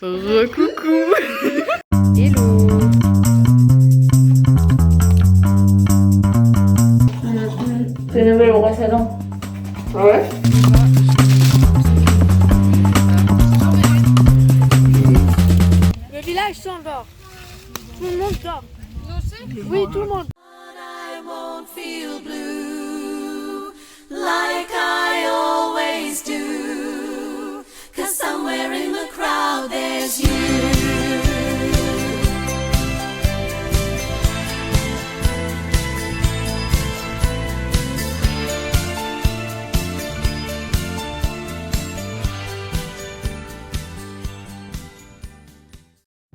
Recoucou. Hello. C'est une nouvelle brosse à dents. Ah ouais? Le village s'endort. Tout le monde dort. Oui, tout le monde. I won't feel blue like I always do, 'cause somewhere in the crowd there's you.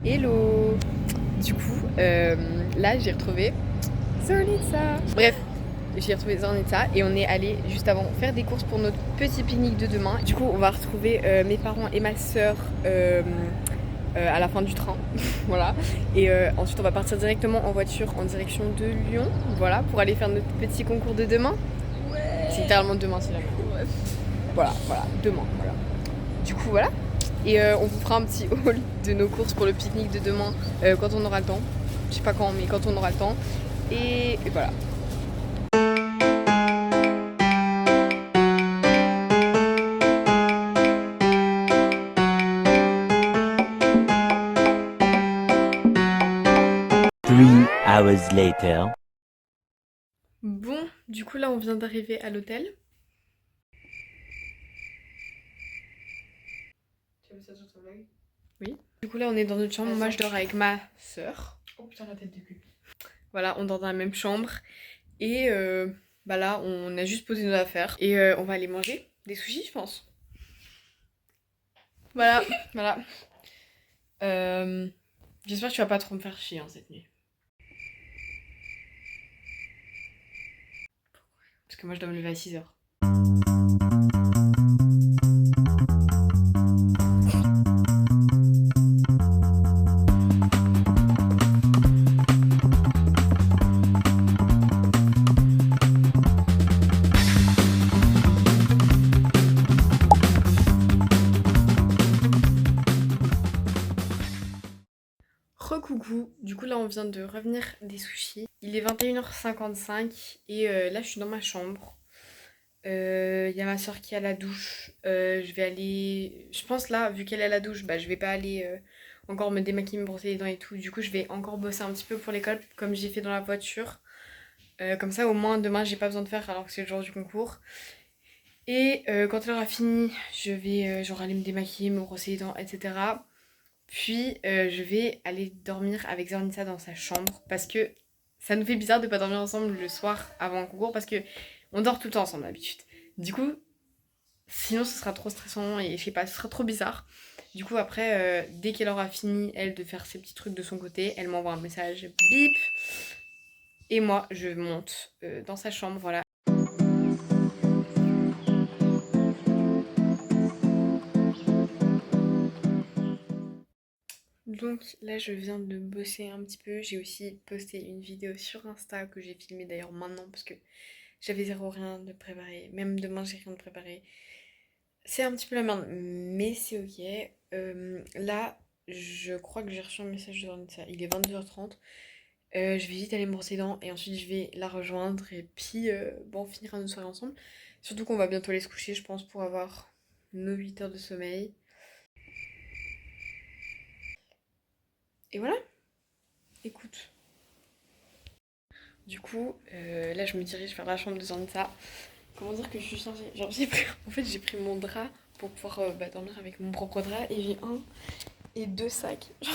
Hello. Du coup, là j'ai retrouvé Zornitsa. Bref, j'ai retrouvé Zornitsa et on est allé juste avant faire des courses pour notre petit pique-nique de demain. Du coup, on va retrouver mes parents et ma soeur à la fin du train. Voilà. Et ensuite, on va partir directement en voiture en direction de Lyon. Voilà, pour aller faire notre petit concours de demain. Ouais. C'est littéralement demain, c'est la même. Voilà, demain. Voilà. Du coup, voilà. Et on vous fera un petit haul de nos courses pour le pique-nique de demain quand on aura le temps. Je sais pas quand, mais quand on aura le temps. Et voilà. Three hours later. Bon, du coup là on vient d'arriver à l'hôtel. Tu as vu ça sur ton vlog? Oui. Du coup là on est dans notre chambre, moi je dors avec ma soeur. Oh putain la tête de cul. Voilà, on dort dans la même chambre. Et bah là on a juste posé nos affaires. Et on va aller manger des sushis je pense. Voilà, voilà. J'espère que tu vas pas trop me faire chier hein, cette nuit. Parce que moi je dois me lever à 6h. Recoucou, du coup là on vient de revenir des sushis. Il est 21h55 et là je suis dans ma chambre. Il y a ma soeur qui est à la douche. Je vais aller... Je pense là, vu qu'elle est à la douche, bah je vais pas aller encore me démaquiller, me brosser les dents et tout. Du coup je vais encore bosser un petit peu pour l'école comme j'ai fait dans la voiture. Comme ça au moins demain j'ai pas besoin de faire alors que c'est le jour du concours. Et quand elle aura fini, je vais genre aller me démaquiller, me brosser les dents, etc. Puis je vais aller dormir avec Zornitsa dans sa chambre parce que ça nous fait bizarre de pas dormir ensemble le soir avant le concours parce que on dort tout le temps ensemble d'habitude. Du coup, sinon ce sera trop stressant et je sais pas, ce sera trop bizarre. Du coup après, dès qu'elle aura fini elle de faire ses petits trucs de son côté, elle m'envoie un message bip et moi je monte dans sa chambre, voilà. Donc là je viens de bosser un petit peu, j'ai aussi posté une vidéo sur Insta que j'ai filmée d'ailleurs maintenant parce que j'avais zéro rien de préparé, même demain j'ai rien de préparé. C'est un petit peu la merde mais c'est ok. Là je crois que j'ai reçu un message de Vanessa, il est 22h30. Je vais vite aller me brosser les dents et ensuite je vais la rejoindre et puis bon on finira notre soirée ensemble. Surtout qu'on va bientôt aller se coucher je pense pour avoir nos 8 heures de sommeil. Et voilà, écoute. Du coup, là je me dirige vers la chambre de Zornitsa. Comment dire que je suis chargée? Genre en fait j'ai pris mon drap pour pouvoir dormir avec mon propre drap et j'ai un et deux sacs. Genre,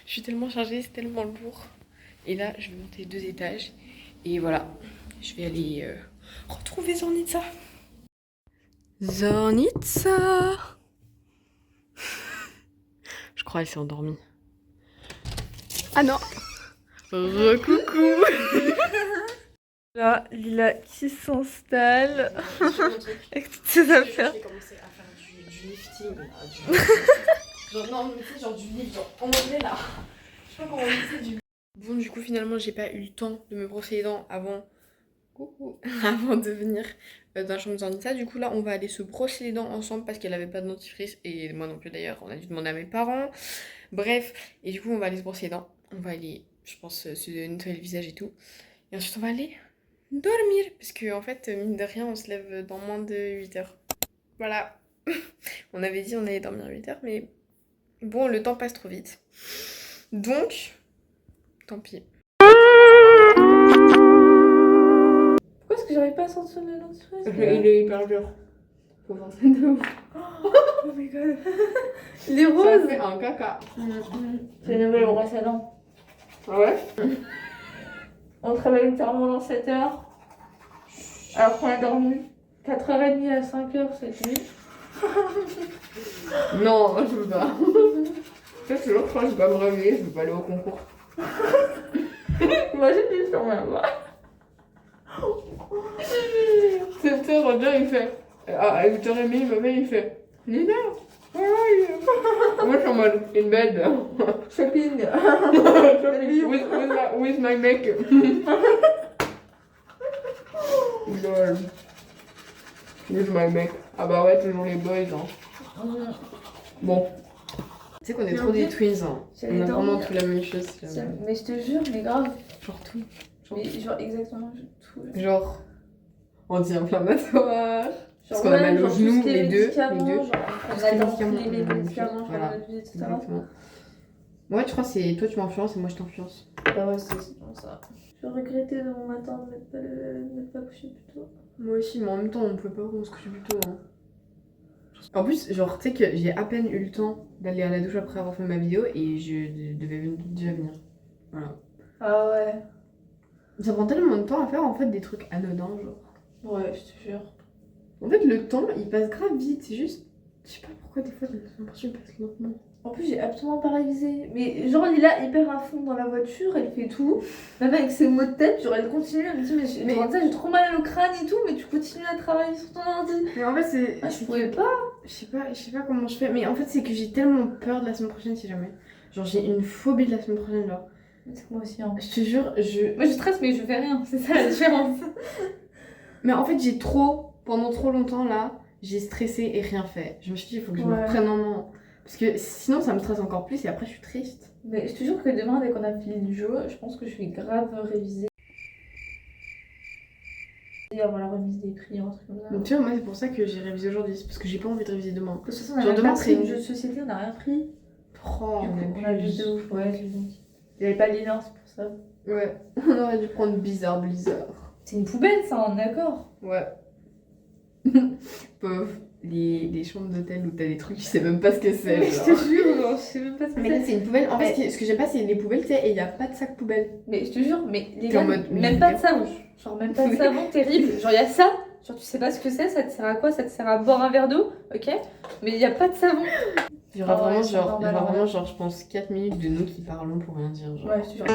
je suis tellement chargée, c'est tellement lourd. Et là je vais monter 2 étages et voilà, je vais aller retrouver Zornitsa. Zornitsa. Je crois qu'elle s'est endormie. Ah non. Recoucou. Là, Lila qui s'installe avec toutes ses affaires. Je vais commencer à faire du lifting là, genre non mais tu sais genre du lift, genre en anglais là. Je sais pas comment on dit ça du... Bon du coup finalement j'ai pas eu le temps de me brosser les dents avant coucou, avant de venir dans la chambre d'Anita. Du coup là on va aller se brosser les dents ensemble parce qu'elle avait pas de dentifrice et moi non plus d'ailleurs, on a dû demander à mes parents. Bref, et du coup on va aller se brosser les dents, on va aller, je pense, se nettoyer le visage et tout. Et ensuite on va aller dormir parce que en fait mine de rien on se lève dans moins de 8 heures. Voilà, on avait dit on allait dormir 8 heures mais bon le temps passe trop vite. Donc, tant pis. Pourquoi est-ce que j'arrive pas à sortir le dentifrice? Il est hyper dur. Faut penser de ouf. Oh my god. Les Ça roses. fait un caca. C'est une nouvelle brosse à dents. Ah ouais? On travaille littéralement dans 7 heures. Alors qu'on a dormi 4h30 à 5h cette nuit. Non, je veux pas. Ça, c'est l'autre fois, je vais pas me réveiller, je vais pas aller au concours. Imagine les sur ma voix. C'est ça, Roger, il fait. À 8h30, ma mère, il fait. Nina, where are you? Moi, je suis en mode, in bed. Shopping. with my make-up. Lol. With my make. Ah bah ouais, toujours les boys, hein. Bon. Tu sais qu'on est trop des twins, hein. On a vraiment tout la même chose. Mais je te jure, mais grave. Genre tout. Mais genre exactement tout. Genre anti-inflammatoire. Parce Genre, qu'on a mal aux genre, genoux, tout ce qui est les deux. médicaments, genre, Tout on ce qui est adore médicaments, les médicaments, genre voilà. notre vie, etc. Exactement. Ouais, tu crois que c'est toi tu m'influences et moi je t'influence. Bah ouais, c'est bon ça. Je regrettais de mon matin de ne pas coucher plus tôt. Moi aussi, mais en même temps on pouvait pas vraiment se coucher plus tôt. Hein. En plus, genre, tu sais que j'ai à peine eu le temps d'aller à la douche après avoir fait ma vidéo et je devais déjà venir. Voilà. Ah ouais. Ça prend tellement de temps à faire en fait des trucs anodins, genre. Ouais, je te jure. En fait, le temps il passe grave vite, c'est juste. Je sais pas pourquoi des fois j'ai l'impression qu'il passe lentement. En plus, j'ai absolument pas révisé. Mais genre, elle est là hyper à fond dans la voiture, elle fait tout. Même avec ses mots de tête, genre, elle continue, elle me dit, mais j'ai trop mal au crâne et tout, mais tu continues à travailler sur ton ordi. Mais en fait, c'est. Ah, je pouvais pas. Je sais pas comment je fais, mais en fait, c'est que j'ai tellement peur de la semaine prochaine si jamais. Genre, j'ai une phobie de la semaine prochaine, genre. C'est que moi aussi, hein. Je te jure, Moi, je stresse, mais je fais rien, c'est ça la différence. Mais en fait, pendant trop longtemps là, j'ai stressé et rien fait. Je me suis dit, il faut que je me Ouais. reprenne en main. Parce que sinon, ça me stresse encore plus et après, je suis triste. Mais je te jure que demain, dès qu'on a fini le jeu, je pense que je vais grave réviser. Et avoir la remise des prix, un truc comme ça. Donc, tu vois, moi, c'est pour ça que j'ai révisé aujourd'hui. C'est parce que j'ai pas envie de réviser demain. De toute façon, on a Genre, même demain, pas c'est pris une- le jeu de société, on a rien pris. Oh, On a juste de ouf, ouais, je l'ai dit. Il y avait pas de lien, c'est pour ça. Ouais, on aurait dû prendre Blizzard. C'est une poubelle, ça, on est d'accord. Ouais. Pauvre. Les chambres d'hôtel où t'as des trucs, je sais même pas ce que c'est. Je genre. te jure, genre, je sais même pas ce que Mais là, c'est. c'est une poubelle. En fait, Mais- ce que j'aime pas, c'est les poubelles, tu sais, et il y a pas de sac poubelle. Mais je te jure, mais les T'es en gars, mode, mais même je pas de vais savon. Genre, même pas de savon, terrible. Genre, il y a ça. Genre, tu sais pas ce que c'est, ça te sert à quoi? Ça te sert à boire un verre d'eau, ok? Mais il y a pas de savon. Il y aura Ah ouais, vraiment, c'est genre, normal, il y aura ouais. vraiment, genre, je pense, 4 minutes de nous qui parlons pour rien dire. Genre. Ouais, je te jure.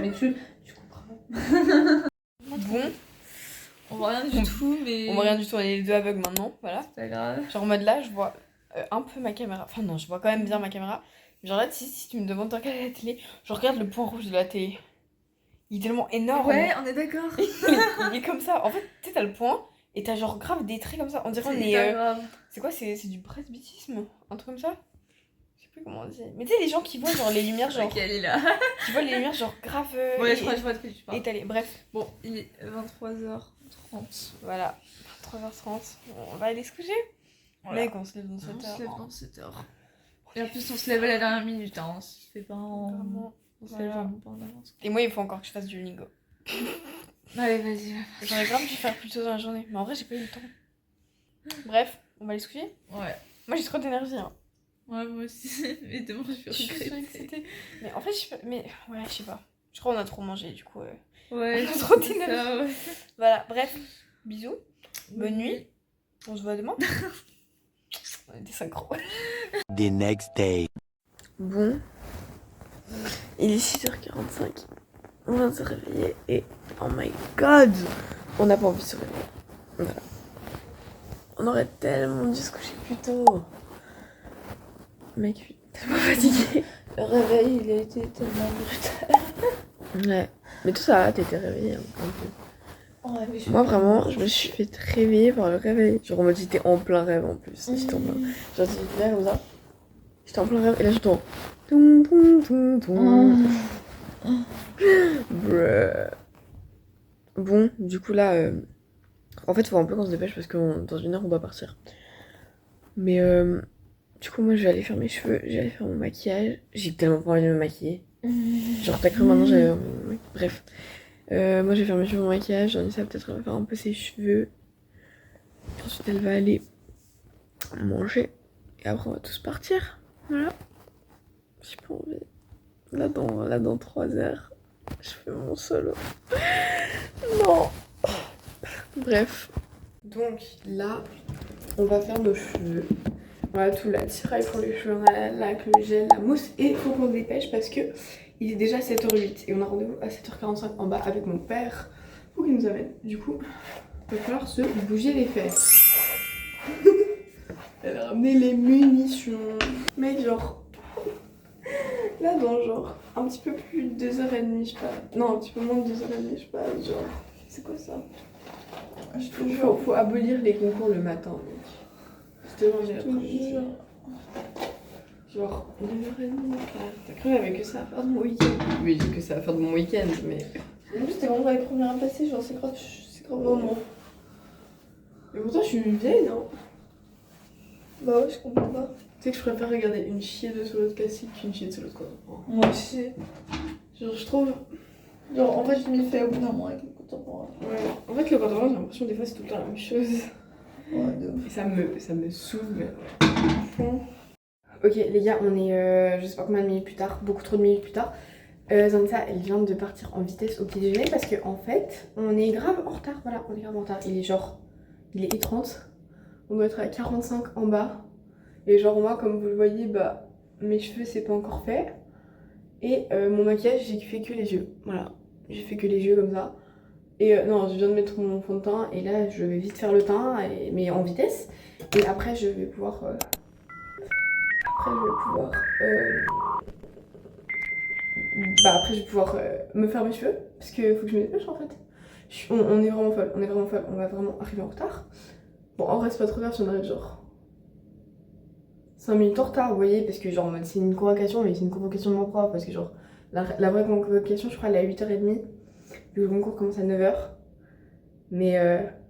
Mais tu couperas. Bon, On voit rien du tout, mais. on voit rien du tout, on est les deux aveugles maintenant, voilà. C'est pas grave. Genre en mode là, je vois un peu ma caméra. Enfin non, je vois quand même bien ma caméra. Mais genre là, si tu me demandes de regarder la télé, je regarde le point rouge de la télé. Il est tellement énorme. Ouais, on est d'accord. Il est comme ça. En fait, tu sais, t'as le point et t'as genre grave des traits comme ça. On dirait qu'on C'est est... pas grave. C'est quoi? C'est du presbytisme? Un truc comme ça? Je sais plus comment on dit. Mais tu sais, les gens qui voient genre les lumières, genre... Ok, elle est là. Qui voient les lumières genre grave... Ouais, je vois de quoi tu parles. étalées. Bref, Bon, il est 23h30. voilà. 3h30. On va aller se coucher. Voilà. Mec, on se lève dans On 7 se heures. lève dans 7h. Et en plus, on se lève à la dernière minute, hein. On se fait pas en. Vraiment. On se lève Voilà. vraiment pas en avance. Et moi, il faut encore que je fasse du lingo. Allez, vas-y. J'aurais grave dû faire plus tôt dans la journée. Mais en vrai, j'ai pas eu le temps. Bref, on va aller se coucher. Ouais. Moi, j'ai trop d'énergie. Hein. Ouais, moi aussi. Mais demain, je Je vais suis regretter. excitée. Mais en fait, je sais pas. Mais ouais, je sais pas. Je crois qu'on a trop mangé, du coup. Ouais, On a c'est trop ça, d'énergie. ouais. Voilà, bref. Bisous. Bonne nuit. On se voit demain. On est des synchros. The next day. Bon. Il est 6h45. On vient de se réveiller et oh my god, on n'a pas envie de se réveiller. Voilà. On aurait tellement dû se coucher plus tôt. Mec, je suis tellement fatiguée. Le réveil, il a été tellement brutal. Ouais. Mais tout ça, t'étais réveillée un peu. Ouais, mais Moi vraiment, je me suis fait réveiller par le réveil. Genre en mode j'étais en plein rêve en plus. J'étais en plein. Genre j'étais là comme ça. J'étais en plein rêve et là j'entends. Toum toum toum toum. Bruh. Bon, du coup là, en fait faut un peu qu'on se dépêche parce que dans une heure on doit partir. Mais du coup moi je vais aller faire mes cheveux, je vais aller faire mon maquillage. J'ai tellement pas envie de me maquiller. Genre t'as cru maintenant j'avais... Bref. Moi je vais faire mes cheveux, mon maquillage. J'en ai peut-être faire un peu ses cheveux. Ensuite elle va aller manger. Et après on va tous partir. Voilà. J'ai pas envie. Là dans 3 heures, je fais mon solo. Non. Bref. Donc là, on va faire nos cheveux. Voilà, tout l'attirail pour les cheveux, la laque, le gel, la mousse. Et il faut qu'on se dépêche parce que il est déjà 7h08 et on a rendez-vous à 7h45 en bas avec mon père pour qu'il nous amène. Du coup, il va falloir se bouger les fesses. Elle a ramené les munitions. Mais genre, là dans genre un petit peu plus de 2h30 je passe. Non, un petit peu moins de 2h30 je passe. Genre, c'est quoi ça? Faut abolir les concours le matin, mec. C'était vraiment genre 2h30. T'as cru avec que ça à faire de mon week-end? Oui, j'ai que ça à faire de mon week-end, mais. En plus, c'était vraiment les premières à passer, genre c'est grave vraiment. Mais pourtant, je suis une vieille, non? Bah ouais, je comprends pas. Tu sais que je préfère regarder une chier de solo de classique qu'une chier de solo de quoi. Moi aussi. Genre, je trouve. Genre, en fait, je m'y fais au bout d'un mois avec le contemporain. Ouais. En fait, le contemporain, j'ai l'impression des fois c'est tout le temps la même chose. Ouais, de ouf. Et ça me saoule, mais ouais. Ok, les gars, on est je sais pas combien de minutes plus tard, beaucoup trop de minutes plus tard. Zanissa, elle vient de partir en vitesse au petit déjeuner parce que en fait, on est grave en retard. Voilà, on est grave en retard. Il est 1h30. On doit être à 45 en bas. Et genre, moi, comme vous le voyez, bah, mes cheveux, c'est pas encore fait. Et mon maquillage, j'ai fait que les yeux. Voilà, j'ai fait que les yeux comme ça. Et non, je viens de mettre mon fond de teint et là, je vais vite faire le teint, mais en vitesse. Et après, je vais pouvoir. Après, je vais pouvoir me faire mes cheveux. Parce qu'il faut que je me dépêche en fait. On est vraiment folle, on va vraiment arriver en retard. Bon, en vrai, c'est pas trop grave si on arrive genre 5 minutes en retard, vous voyez, parce que genre c'est une convocation, mais c'est une convocation de mon prof. Parce que genre, la vraie convocation, je crois, elle est à 8h30. Le concours commence à 9h. Mais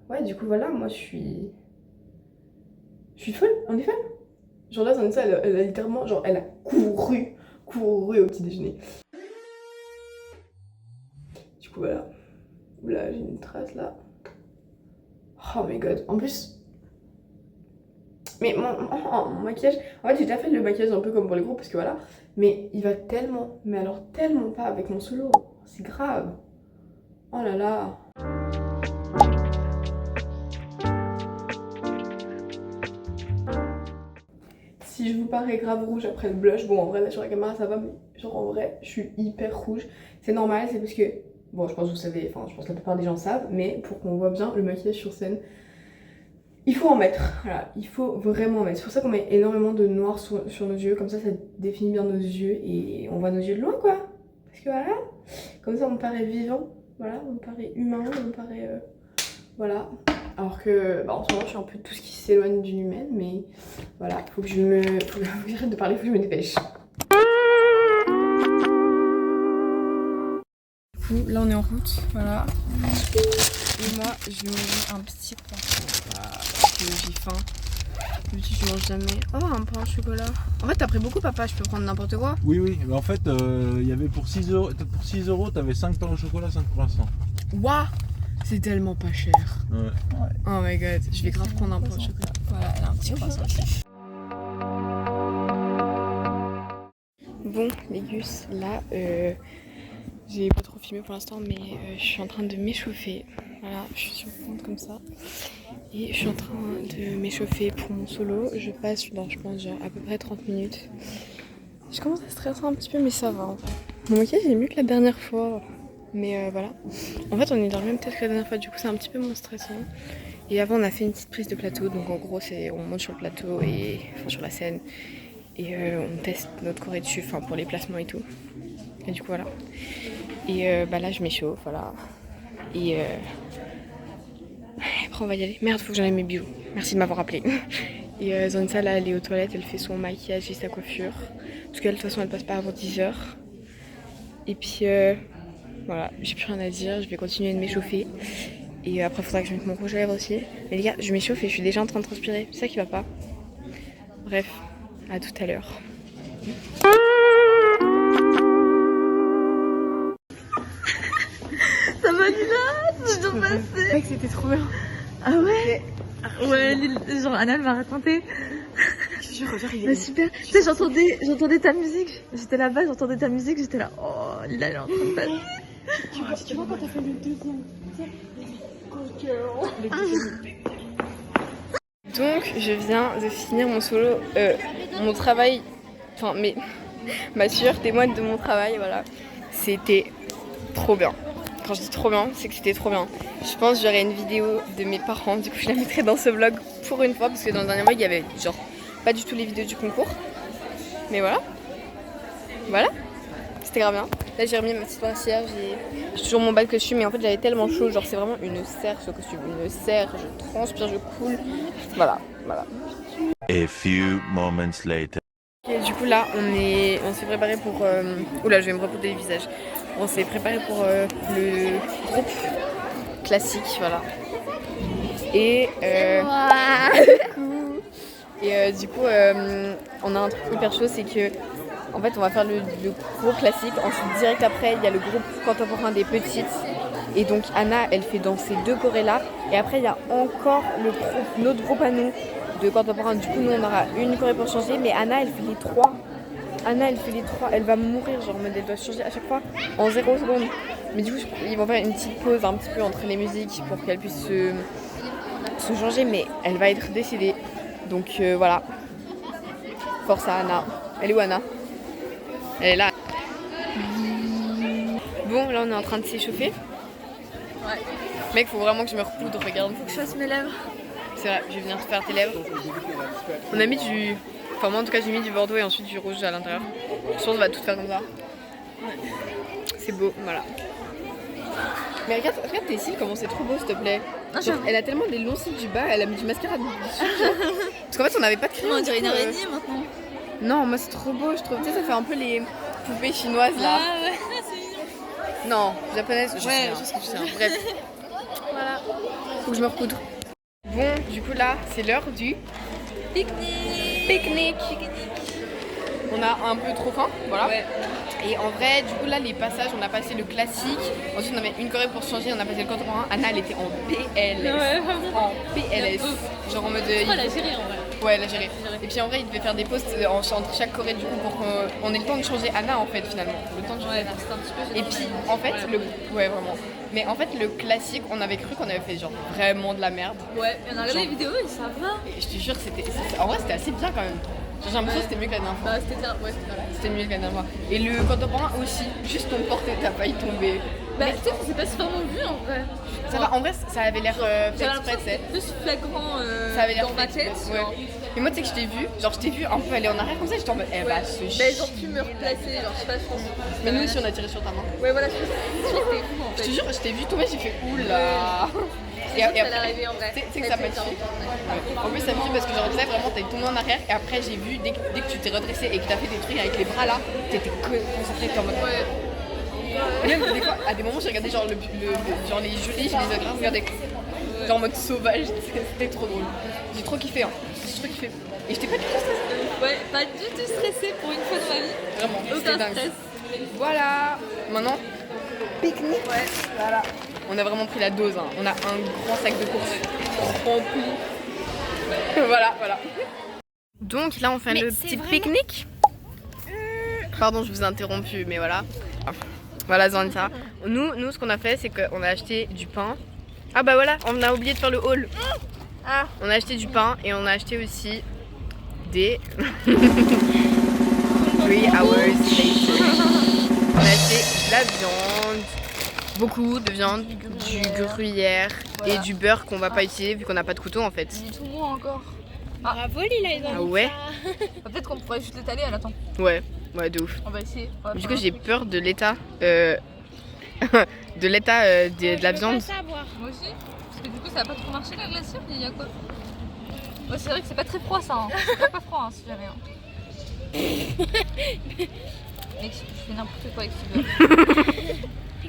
ouais, du coup, voilà, moi je suis folle, on est folle. Genre là, Zanissa, elle a littéralement, genre, elle a couru au petit déjeuner. Du coup, voilà. Là, j'ai une trace là. Oh my god. En plus. Mais mon maquillage. En fait, j'ai déjà fait le maquillage un peu comme pour les groupes, parce que voilà. Mais il va tellement. Mais alors, tellement pas avec mon solo. C'est grave. Oh là là. Si je vous parais grave rouge après le blush, bon en vrai là sur la caméra ça va, mais genre en vrai je suis hyper rouge. C'est normal, c'est parce que, bon je pense que vous savez, enfin je pense que la plupart des gens savent, mais pour qu'on voit bien le maquillage sur scène, il faut en mettre, voilà, il faut vraiment en mettre. C'est pour ça qu'on met énormément de noir sur nos yeux, comme ça définit bien nos yeux et on voit nos yeux de loin quoi. Parce que voilà, comme ça on paraît vivant, voilà, on paraît humain, on paraît... voilà. Alors que bah, en ce moment je suis un peu tout ce qui s'éloigne d'une humaine, mais voilà, faut que j'arrête de parler, faut que je me dépêche. Du coup, là on est en route, voilà. Et moi je vais manger un petit croissant, voilà, parce que j'ai faim. Je me dis je mange jamais. Oh, un pain au chocolat. En fait t'as pris beaucoup papa, je peux prendre n'importe quoi. Oui, mais en fait il y avait pour 6 euros, t'avais 5 pains au chocolat, 5 croissants. Waouh, c'est tellement pas cher. Ouais. Oh my god, je vais grave prendre un pain au chocolat. Voilà, elle a un petit croissant aussi. Bon, les gus, là, j'ai pas trop filmé pour l'instant, mais je suis en train de m'échauffer. Voilà, je suis sur le ventre comme ça. Et je suis en train de m'échauffer pour mon solo. Je passe dans, je pense, genre à peu près 30 minutes. Je commence à stresser un petit peu, mais ça va en fait. Mon maquillage est mieux que la dernière fois. Mais voilà. En fait, on est dans le même tête que la dernière fois, du coup, c'est un petit peu moins stressant. Et avant, on a fait une petite prise de plateau. Donc, en gros, on monte sur le plateau, enfin sur la scène. Et on teste notre corps dessus, enfin pour les placements et tout. Et du coup, voilà. Et bah là je m'échauffe, voilà. Et après on va y aller. Merde, faut que j'enlève mes bijoux. Merci de m'avoir appelé. Et Zanissa là elle est aux toilettes, elle fait son maquillage et sa coiffure. Parce qu'elle de toute façon elle passe pas avant 10h. Et puis voilà, j'ai plus rien à dire, je vais continuer de m'échauffer. Et après il faudra que je mette mon rouge à lèvres aussi. Mais les gars, je m'échauffe et je suis déjà en train de transpirer, c'est ça qui va pas. Bref, à tout à l'heure. Ça va Lila, c'est bien passé. Mec, c'était trop bien. Ah ouais. Ouais, genre Anna m'a raconté. Mais super. Tu sais, j'entendais ta musique. J'étais là-bas, j'entendais ta musique, j'étais là. Oh, Lila, elle est en train de passer. Tu vois quand t'as fait le deuxième. Donc, je viens de finir mon solo, mon travail, enfin, ma sueur témoigne de mon travail, voilà. C'était trop bien. Quand je dis trop bien, c'est que c'était trop bien. Je pense que j'aurai une vidéo de mes parents, du coup je la mettrai dans ce vlog pour une fois, parce que dans le dernier vlog il y avait genre pas du tout les vidéos du concours. Mais voilà. Voilà. C'était grave bien. Là j'ai remis ma petite brassière, j'ai toujours mon bas de costume, mais en fait j'avais tellement chaud, genre c'est vraiment une serre ce costume, une serre, je transpire, je coule. Voilà, voilà. A few moments later. Et du coup là on s'est préparé pour... Oula je vais me recoudre le visage. On s'est préparé pour le groupe classique, voilà. Et du coup on a un truc hyper chaud, c'est que en fait on va faire le groupe classique, ensuite direct après il y a le groupe contemporain des petites. Et donc Anna elle fait dans ces deux chorés là, et après il y a encore notre groupe à nous de contemporain. Du coup nous on aura une choré pour changer, mais Anna elle fait les trois. Anna elle fait les trois, elle va mourir, genre elle doit changer à chaque fois en 0 secondes. Mais du coup ils vont faire une petite pause un petit peu entre les musiques pour qu'elle puisse se changer, mais elle va être décédée. Donc voilà. Force à Anna. Elle est où Anna? Elle est là. Bon là on est en train de s'échauffer. Ouais. Mec faut vraiment que je me repoudre, regarde. Faut que je fasse mes lèvres. C'est vrai, je vais venir te faire tes lèvres. On a mis du... Enfin moi en tout cas j'ai mis du bordeaux et ensuite du rouge à l'intérieur. Je pense qu'on va tout faire comme ça. C'est beau, voilà. Mais regarde tes cils, comment c'est trop beau s'il te plaît. Genre, elle a tellement des longs cils du bas, elle a mis du mascara dessus. Parce qu'en fait on n'avait pas de crayon. On dirait une araignée maintenant. Non moi c'est trop beau je trouve. Tu sais ça fait un peu les poupées chinoises là. Ah ouais, c'est mignon. Non, japonaise, je sais Ouais, rien, je sais que je sais rien. Bref. Voilà. Faut que je me recoudre. Bon, du coup là, c'est l'heure du pique-nique. On a un peu trop faim, voilà. Ouais. Et en vrai, du coup là, les passages, on a passé le classique. Ensuite, on avait une choré pour changer, on a passé le contemporain. Anna, elle était en PLS. Ouais, en PLS. Genre en mode... elle a géré en vrai. Ouais, elle a géré. Et puis en vrai, il devait faire des pauses entre chaque choré du coup pour qu'on ait le temps de changer Anna en fait finalement. Le temps de changer Anna. Un petit peu, et puis en fait, ouais vraiment. Mais en fait, le classique, on avait cru qu'on avait fait genre vraiment de la merde. Ouais, et on a regardé les vidéos et ça va. Et je te jure, en vrai, c'était assez bien quand même. J'ai l'impression que c'était mieux que la dernière fois. Bah, c'était bien, ouais, c'était bien. C'était mieux que la dernière fois. Et le contemporain aussi, juste ton porte t'as failli tomber. Bah, tu sais, c'est pas super vu en vrai. Ça va, en vrai, ça avait l'air fait exprès, c'est plus flagrant ça avait l'air dans ma tête. Ouais. Mais moi, tu sais que je t'ai vu un peu aller en arrière comme ça, j'étais en mode, eh bah, ce Mais genre, pu me replacer, genre, je sais pas, je pense. Mais nous aussi, on a tiré sur ta main. Ouais, voilà, je pense que c'était fou en fait. Je te jure, je t'ai vu tomber, j'ai fait oula. Et après, ça arrivé en vrai. Tu sais que ça m'a tué. En plus, ça me tue parce que genre, tu sais, vraiment, t'as tombé en arrière et après, j'ai vu, dès que tu t'es redressé et que t'as fait des trucs avec les bras là, t'étais concentré comme. Ouais. Même des fois, à des moments, j'ai regardé genre, genre les jurys, je les ai grave regardés. Genre en mode sauvage, c'était trop drôle. J'ai trop kiffé, hein. J'ai trop kiffé. Et j'étais pas du tout stressée. Ouais, pas du tout stressée pour une fois de ma vie. Vraiment, aucun dingue. stress. Voilà. Maintenant, pique-nique. Ouais, voilà. On a vraiment pris la dose, hein. On a un grand sac de courses rempli. Voilà. Donc là, on fait le petit pique-nique. Pardon, je vous ai interrompu, mais voilà. Voilà, Zanissa. Nous, ce qu'on a fait, c'est qu'on a acheté du pain. Ah bah voilà, on a oublié de faire le haul. Ah, on a acheté du pain et on a acheté aussi des 3 hours later. On a acheté de la viande, beaucoup de viande, du gruyère et du beurre qu'on va pas utiliser vu qu'on n'a pas de couteau en fait. Il est tout mou encore. Bravo Lila, ils ont Ah ouais. Peut-être qu'on pourrait juste l'étaler, elle attend. Ouais, de ouf. On va essayer. Du coup, j'ai peur de l'état de l'état de la viande. Moi aussi. Parce que du coup, ça va pas trop marcher la glacière. Il y a quoi? Ouais, c'est vrai que c'est pas très froid ça. Hein. C'est pas froid hein, si jamais. Hein. Mec, je fais n'importe quoi avec ce beurre.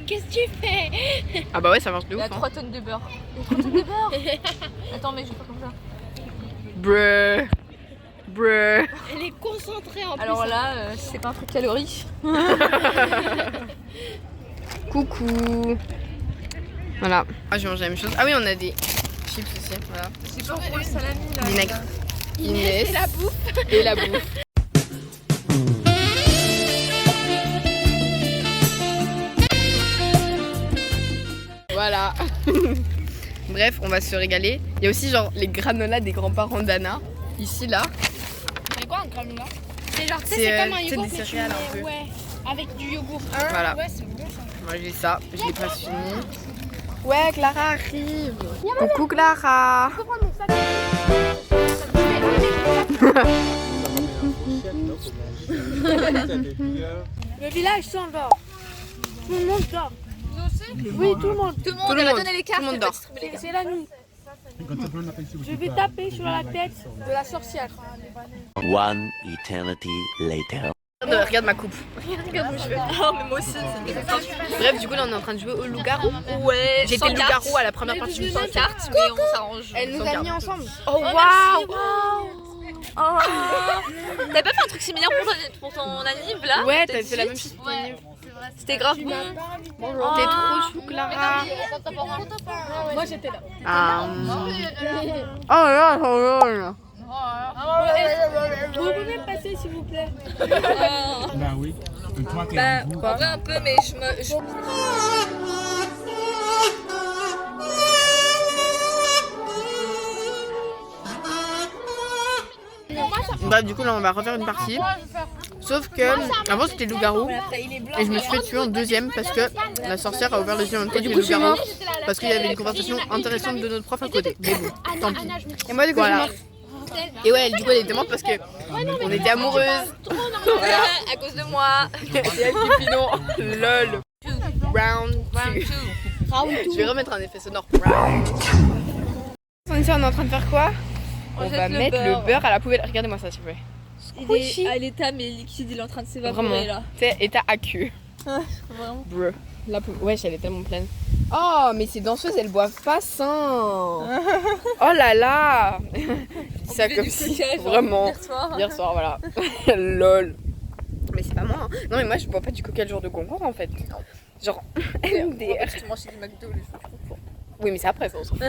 Qu'est-ce que tu fais? Ah bah ouais, ça marche de Il y ouf. a 3 tonnes de beurre. 3 tonnes de beurre. Attends, mec, je vais faire comme ça. Bruh. Bruh. Elle est concentrée en plus. Alors là, c'est pas un truc calorique. Coucou. Voilà. Ah, je vais manger la même chose. Ah oui, on a des chips aussi. Voilà. C'est pas pour le salami là. Vinaigre. Inès, c'est la bouffe. Et la bouffe. Voilà. Bref, on va se régaler. Il y a aussi genre les granolas des grands-parents d'Anna. Ici, là. C'est quoi un granola? C'est genre, tu sais, C'est, c'est comme un tu sais, yogourt des que tu céréales un mets, peu. ouais, avec du yogourt. Voilà. Ouais, c'est bon ça. Moi j'ai ça, je l'ai pas fini. Ouais, Clara arrive. Coucou Clara. Le village s'endort. Tout le monde dort. Oui, tout le monde. Tout le Tout monde, le elle a monde. donné les Tout cartes. le monde elle va dort. distribuer les cartes. C'est la nuit. Je vais taper sur la tête de la sorcière. One eternity later. Regarde ma coupe. Regarde où je vais. Oh, mais moi aussi, c'est Bref, du coup là on est en train de jouer au loup-garou. Ouais, J'étais le loup-garou à la première partie du sans film. carte, mais on s'arrange. Elle nous Sans a carte. mis ensemble. Oh, waouh! Oh. T'avais pas fait un truc similaire pour ton anniv là? Ouais, T'as t'as dit? fait la même chose pour Ouais. Nive. C'était grave bon. Bonjour. T'es trop chou Clara. Moi j'étais là. Ah. Oh là là. Vous pouvez passer s'il vous plaît. Bah oui. Et toi, t'es Bah, un bout. en vrai un peu, mais Bref, du coup là on va refaire une partie. Sauf que avant c'était loup-garou et je me suis fait tuer en deuxième parce que la sorcière a ouvert les yeux en même temps que le loup-garou. Parce qu'il y avait une conversation intéressante de notre prof à côté. Mais bon, tant pis. Et moi du coup Voilà. Et ouais, du coup elle était morte parce que on était amoureuses. voilà, à cause de moi. Et elle dit puis non. Lol. Round 2. Je vais remettre un effet sonore. Round 2. On est en train de faire quoi? On va mettre le beurre à la poubelle. Regardez-moi ça s'il vous plaît. Il est à l'état mais liquide, il est en train de s'évaporer Vraiment. là. Tu sais, état aqueux. Vraiment. Bruh. La poubelle. Wesh, elle est tellement pleine. Oh, mais ces danseuses, elles boivent pas ça. Oh là là. Je dis ça comme si. Vraiment. Hier soir, voilà. Lol. Mais c'est pas moi. Hein. Non, mais moi, je bois pas du coca le jour de concours en fait. Genre, MDR. Tu manges du McDo les jours du concours. Oui, mais c'est après, ça on s'en fout.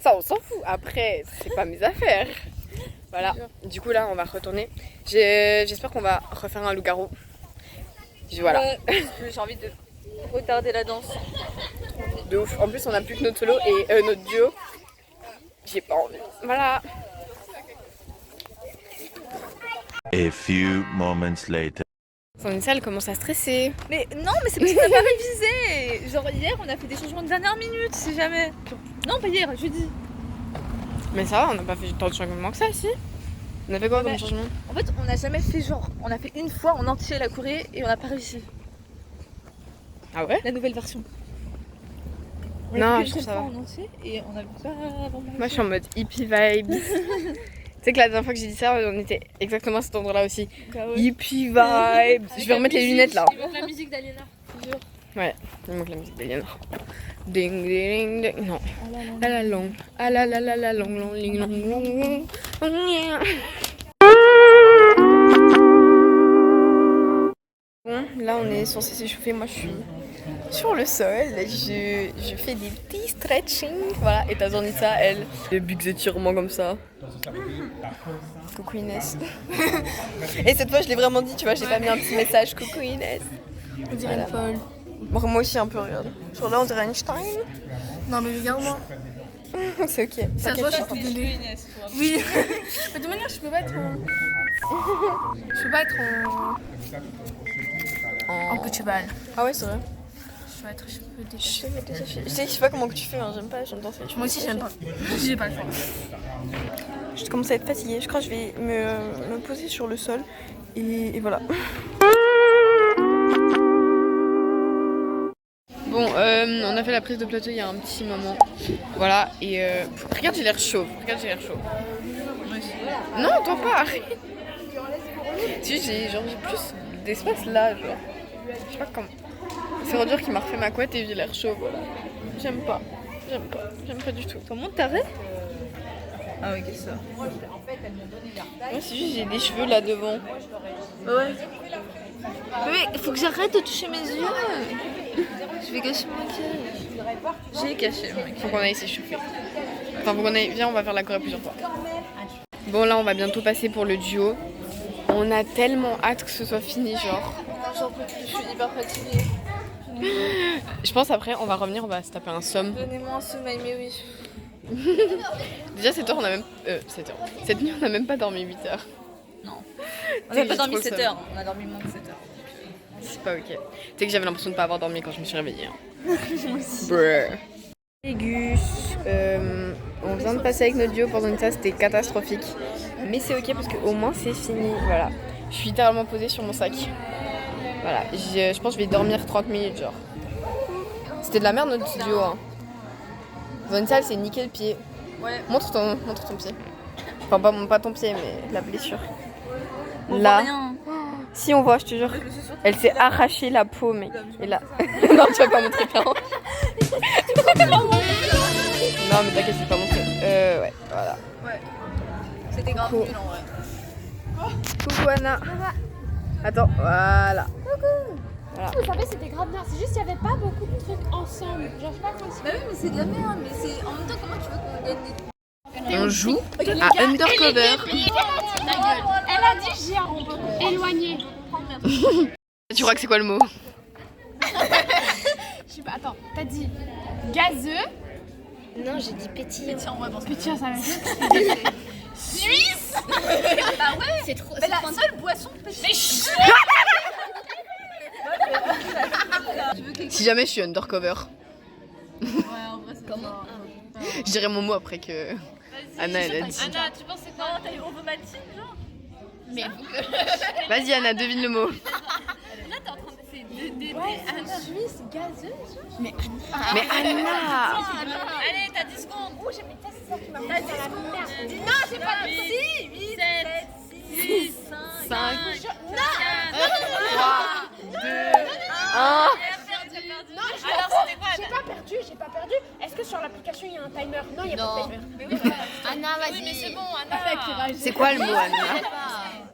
Ça, on s'en fout. Après, c'est pas mes affaires. Voilà. Du coup, là, on va retourner. J'espère qu'on va refaire un loup-garou. Voilà. Ouais, j'ai envie de retarder la danse. De ouf. En plus, on a plus que notre solo et notre duo. J'ai pas envie. Voilà. A few moments later. Son salle commence à stresser. Mais non, mais c'est parce qu'on n'a pas révisé. Genre hier, on a fait des changements de dernière minute, si jamais. Non, pas hier, jeudi. Mais ça va, on n'a pas fait tant de changements que ça, si. On a fait quoi comme changement? En fait, on n'a jamais fait genre. On a fait une fois en entier la Corée et on n'a pas réussi. Ah ouais? La nouvelle version. On Non, l'a fait je trouve une ça fois va. en entier et on a pas vraiment. Moi, je suis en mode hippie vibes. Tu sais que la dernière fois que j'ai dit ça, on était exactement à cet endroit-là aussi. Bah ouais. Hippie vibes. Je vais remettre les lunettes là. Il manque la musique d'Aliena. Ouais, il manque la musique d'Aliena. Ding ding ding. Non. Ah la long. Ah la la la la long long ling long long long. Bon, là on est censé s'échauffer. Moi je suis sur le sol. Je fais des petits stretching. Voilà, et Tazornitsa, elle, des big étirements comme ça. Coucou Inès. Et cette fois je l'ai vraiment dit, tu vois, j'ai pas mis un petit message. Coucou Inès. On dirait une folle. Bon, moi aussi un peu, regarde. Sur là on dirait Einstein. Non mais regarde-moi. C'est ok. Ça soit je suis tout donné. Oui. Mais de toute manière je peux pas être en... Je peux pas être en petit bal. Ah ouais, c'est vrai. Je peux être cheveux Je déchirés. sais pas comment que tu fais, hein. J'aime pas, j'aime danser. Moi aussi j'aime pas. J'ai pas le choix. Je commence à être fatiguée. Je crois que je vais me poser sur le sol. Et voilà. On a fait la prise de plateau il y a un petit moment. Voilà, et regarde, j'ai l'air chauve. Regarde, j'ai l'air chauve. Non, toi pas, arrête. Si, j'ai plus d'espace là, genre. Je sais pas comment. C'est Roger qui m'a refait ma couette et j'ai l'air chauve, voilà. J'aime pas du tout. Comment t'arrêtes? Ah ok, ça. Moi, c'est juste j'ai des cheveux là devant. Ouais. Mais faut que j'arrête de toucher mes yeux. Je vais cacher mon maquillage. J'ai caché mon maquillage. Faut qu'on aille s'échauffer. Enfin, faut qu'on aille. Viens, on va faire la choré plusieurs fois. Bon, là, on va bientôt passer pour le duo. On a tellement hâte que ce soit fini, genre. J'en peux plus, je suis hyper fatiguée. Je pense après, on va revenir, on va se taper un somme. Donnez-moi un sommeil, mais oui. Déjà, cette heure, on a même. 7 heures. Cette nuit, on a même pas dormi 8 heures. Non. On n'a pas dormi 7 heures. On a dormi moins de 7 heures. C'est pas ok. Tu sais que j'avais l'impression de pas avoir dormi quand je me suis réveillée. Hein. Moi aussi. Brr. Légus. On vient de passer avec notre duo pour une tasse, c'était catastrophique. Mais c'est ok parce qu'au moins c'est fini. Voilà. Je suis littéralement posée sur mon sac. Voilà. Je pense que je vais dormir 30 minutes, genre. C'était de la merde notre duo. Hein. Dans une salle, c'est niquer le pied. Ouais. Montre ton pied. Enfin, pas ton pied, mais la blessure. On là. voit rien. Si on voit, je te jure. Elle s'est arrachée la peau, mec. Et là. Non, tu vas pas montrer clairement. Non, mais t'inquiète, je vais pas montrer. Ouais, voilà. Ouais. C'était grave nul en vrai. Coucou Anna. Attends, voilà. Voilà. Vous savez, c'était grave bien. C'est juste qu'il n'y avait pas beaucoup de trucs ensemble. Genre, je sais pas comment Bah oui, mais c'est de la merde. Mais c'est en même temps, comment tu veux qu'on gagne des... On joue à Undercover. Elle a dit géant, on peut éloigner. Tu crois que c'est quoi le mot? Je sais pas, attends, t'as dit gazeux. Non, j'ai dit pétillant. Pétillant, ouais, bon, Pétillant, ça veut dire Suisse. Bah ouais. C'est trop. Mais la seule boisson pétillante. Si jamais je suis Undercover. Ouais, en vrai, c'est comment. Je dirais mon mot après que Anna elle a dit. Anna, tu penses c'est quoi? On veut Mathilde, genre? Mais Vas-y Anna, devine le mot. là, t'es en train d'essayer ouais, Anna Suisse, gazeuse. Mais Anna. Allez, t'as 10 secondes. Oh, j'ai mis c'est ça qui m'a fait la merde. Non, j'ai pas de 6, 8, 7, 6, 5, 5, 4, 3, 2, 1. Non, alors c'était quoi? J'ai pas perdu. Est-ce que sur l'application il y a un timer? Non, il y a pas de timer. Mais oui, Anna, vas-y. mais c'est bon, Anna. C'est quoi le mot Anna?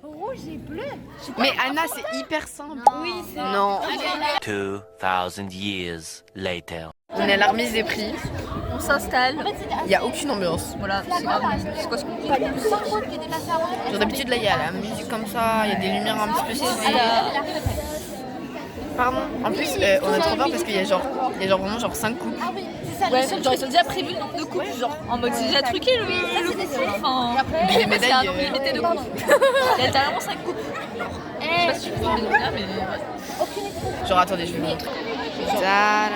Rouge et bleu. Mais Anna c'est hyper simple. Oui, c'est non. 2000 years later. On est à la remise des prix. On s'installe. Il y a aucune ambiance. Voilà, c'est grave. C'est quoi ce qu'on dit? Genre d'habitude là il y a la musique comme ça, il y a des lumières un petit peu stylées. Pardon. En plus on a trop peur parce qu'il y a genre vraiment genre 5 coupes. Ouais, genre ils ont déjà prévu le nombre de coupes, genre en mode c'est déjà truqué le coup. Enfin, Les médailles. c'est un nombre limité de coupes. Il y a littéralement 5 coupes. Je sais pas si tu peux voir les noms là, mais ouais. Genre attendez, je vais vous montrer. Ça là.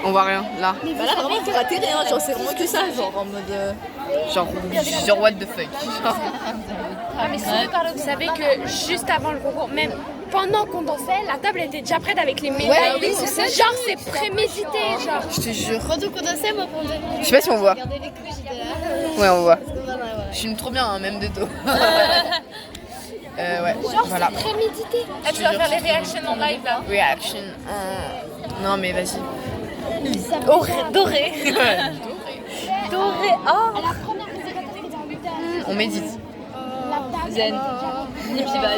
On voit rien là. Bah là vraiment t'es raté rien, genre c'est vraiment que ça, genre en mode. Genre what the fuck. Genre. Ah, mais vous savez que juste avant le concours, même pendant qu'on dansait, la table était déjà prête avec les médailles. Ouais, oui, c'est ça. Genre, c'est prémédité, genre. Je te jure. Pendant qu'on dansait, moi, pour donner. Je sais pas si on voit. Regardez les coups, j'étais là. Ouais, on voit. Ouais. Je filme trop bien, hein, même de dos. Ouais, Genre, voilà. c'est prémédité. Ah, tu vas faire les réactions en live là. Reaction. Non, mais vas-y. Doré. Doré. Oh. À la première présentation, On médite. la table. Zen. Et puis bah,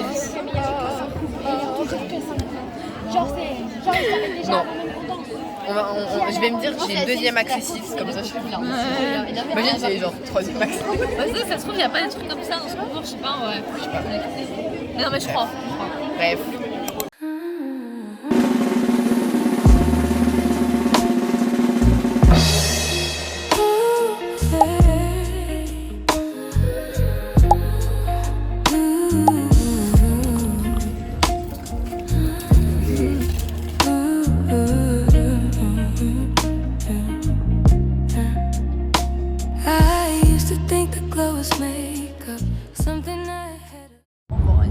Genre, c'est. Genre, ils savaient déjà Non. en même temps. Je vais me dire que j'ai deuxième accessiste, comme ça je fais bien. Imagine j'ai genre troisième accessiste. vas-y, ça se trouve, il n'y a pas des trucs comme ça dans ce concours, je sais pas, ouais. Je sais pas. Mais non, mais je crois. Bref.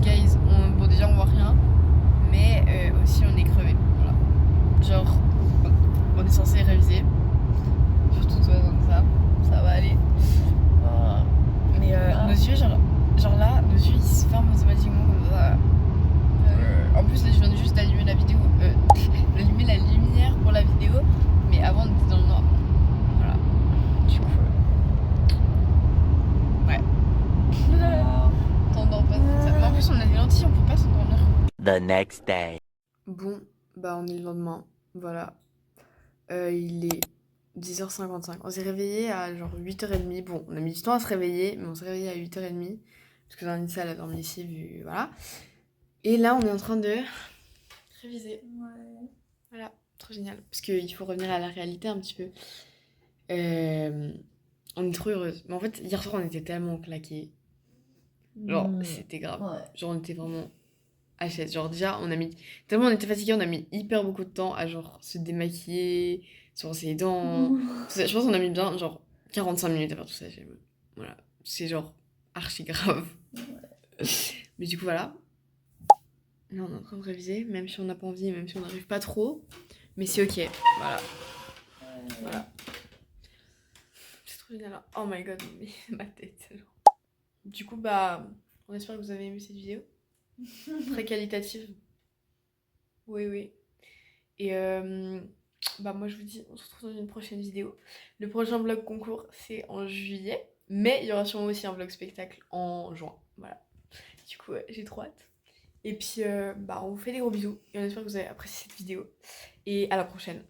Guys, bon déjà on voit rien, mais aussi on est crevé. Voilà. Genre, on est censé réviser. Surtout toi, donc ça va aller. Mais nos yeux, genre là, nos yeux ils se ferment automatiquement comme ça. En plus, là, je viens juste d'allumer la vidéo, d'allumer la lumière pour la vidéo, mais avant on était dans le noir. Voilà. Du coup, ouais. T'endors pas comme ça. Mais en plus, on a des lentilles, on peut pas s'endormir. The next day. Bon, bah on est le lendemain, voilà. Il est 10h55. On s'est réveillé à genre 8h30. Bon, on a mis du temps à se réveiller, mais on s'est réveillé à 8h30. Parce que Vanessa, elle a dormi ici, vu. Voilà. Et là, on est en train de réviser. Ouais. Voilà, trop génial. Parce qu'il faut revenir à la réalité un petit peu. On est trop heureuse. Mais en fait, hier soir, on était tellement claqués. Genre, c'était grave. Ouais. Genre, on était vraiment HS. Genre, déjà, tellement on était fatigués, on a mis hyper beaucoup de temps à genre se démaquiller, se brosser les dents. Tout ça. Je pense qu'on a mis bien genre 45 minutes à faire tout ça. Voilà. C'est genre archi grave. Mais du coup, voilà. Là, on est en train de réviser, même si on n'a pas envie, même si on n'arrive pas trop. Mais c'est ok. Voilà. Voilà. C'est trop génial. Oh my god, mais ma tête. Genre. Du coup, bah, on espère que vous avez aimé cette vidéo. Très qualitative. Oui, oui. Et bah moi je vous dis, on se retrouve dans une prochaine vidéo. Le prochain vlog concours c'est en juillet, mais il y aura sûrement aussi un vlog spectacle en juin. Voilà. Du coup j'ai trop hâte. Et puis bah on vous fait des gros bisous et on espère que vous avez apprécié cette vidéo. Et à la prochaine.